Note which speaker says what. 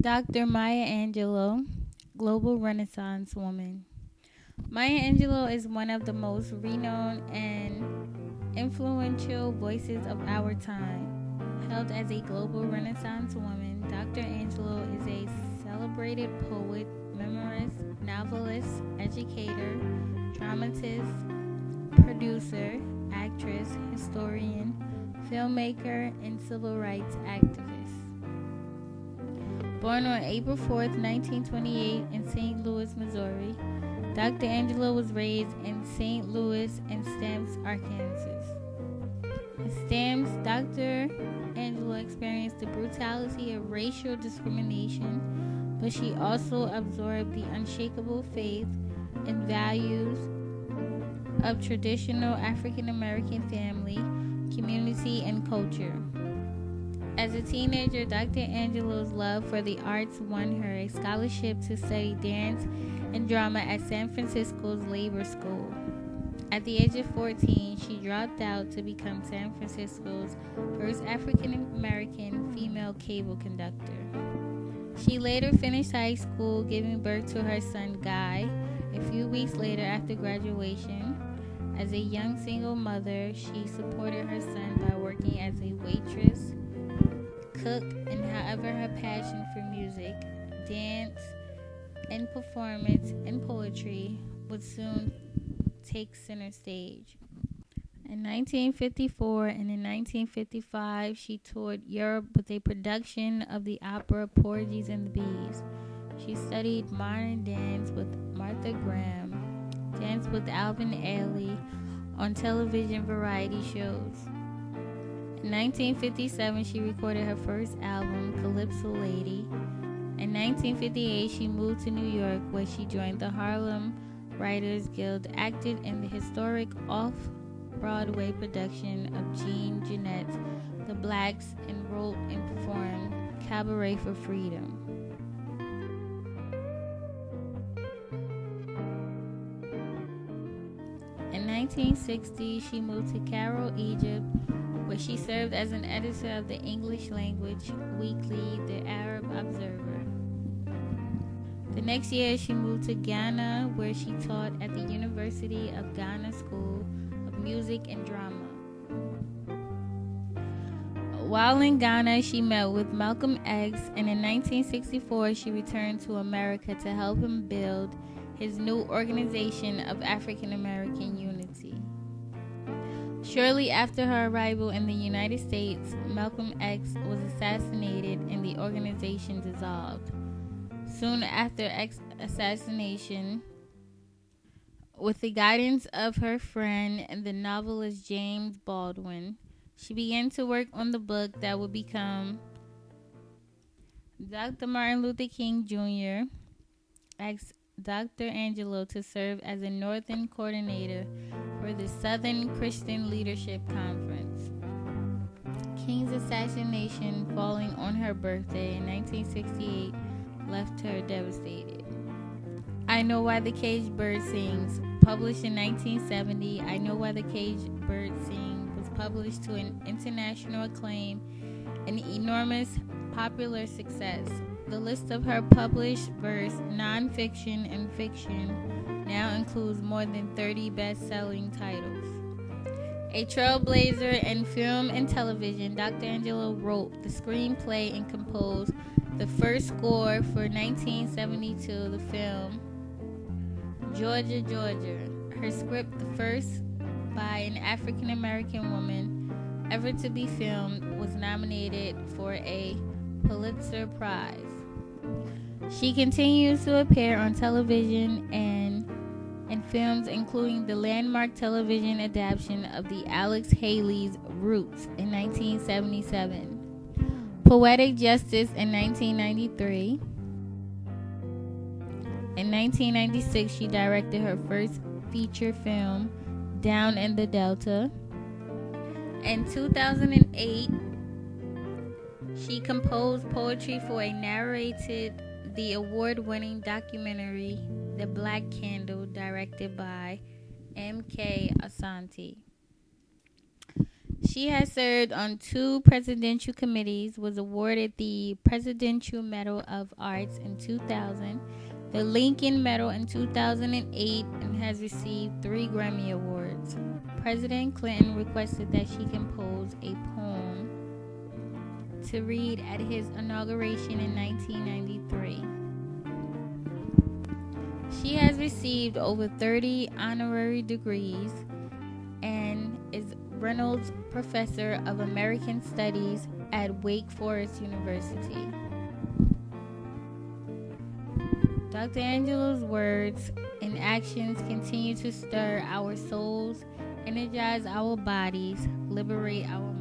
Speaker 1: Dr. Maya Angelou, Global Renaissance Woman. Maya Angelou is one of the most renowned and influential voices of our time. Hailed as a global Renaissance woman, Dr. Angelou is a celebrated poet, memoirist, novelist, educator, dramatist, producer, actress, historian, filmmaker, and civil rights activist. Born on April 4th, 1928 in St. Louis, Missouri, Dr. Angelou was raised in St. Louis and Stamps, Arkansas. In Stamps, Dr. Angelou experienced the brutality of racial discrimination, but she also absorbed the unshakable faith and values of traditional African American family, community, and culture. As a teenager, Dr. Angelou's love for the arts won her a scholarship to study dance and drama at San Francisco's Labor School. At the age of 14, she dropped out to become San Francisco's first African American female cable conductor. She later finished high school, giving birth to her son Guy. A few weeks later, after graduation, as a young single mother, she supported her son by working as a waitress, cook, and however her passion for music, dance, and performance and poetry would soon take center stage. In 1954 and in 1955, she toured Europe with a production of the opera Porgies and the Bees. She studied modern dance with Martha Graham, danced with Alvin Ailey on television variety shows. In 1957, she recorded her first album, Calypso Lady. In 1958, she moved to New York, where she joined the Harlem Writers Guild, acted in the historic off-Broadway production of Jean Genet's The Blacks, and wrote and performed Cabaret for Freedom. In 1960, she moved to Cairo, Egypt, where she served as an editor of the English language weekly, The Arab Observer. The next year, she moved to Ghana, where she taught at the University of Ghana School of Music and Drama. While in Ghana, she met with Malcolm X, and in 1964, she returned to America to help him build his new organization of African American Unity. Shortly after her arrival in the United States, Malcolm X was assassinated and the organization dissolved. Soon after X's assassination, with the guidance of her friend and the novelist James Baldwin, she began to work on the book that would become Dr. Martin Luther King Jr. asked Dr. Angelou to serve as a Northern coordinator for the Southern Christian Leadership Conference. King's assassination, falling on her birthday in 1968, left her devastated. I Know Why the Caged Bird Sings, published in 1970, I Know Why the Caged Bird Sings was published to an international acclaim and enormous popular success. The list of her published verse, nonfiction, and fiction now includes more than 30 best-selling titles. A trailblazer in film and television, Dr. Angelou wrote the screenplay and composed the first score for 1972, the film Georgia, Georgia. Her script, the first by an African American woman ever to be filmed, was nominated for a Pulitzer Prize. She continues to appear on television and in films, including the landmark television adaptation of the Alex Haley's Roots in 1977, Poetic Justice in 1993. In 1996, she directed her first feature film, Down in the Delta. In 2008, she composed poetry for a narrated the award-winning documentary, The Black Candle, directed by M.K. Asante. She has served on 2 presidential committees, was awarded the Presidential Medal of Arts in 2000, the Lincoln Medal in 2008, and has received 3 Grammy Awards. President Clinton requested that she compose a poem to read at his inauguration in 1993. She has received over 30 honorary degrees and is Reynolds Professor of American Studies at Wake Forest University. Dr. Angelou's words and actions continue to stir our souls, energize our bodies, liberate our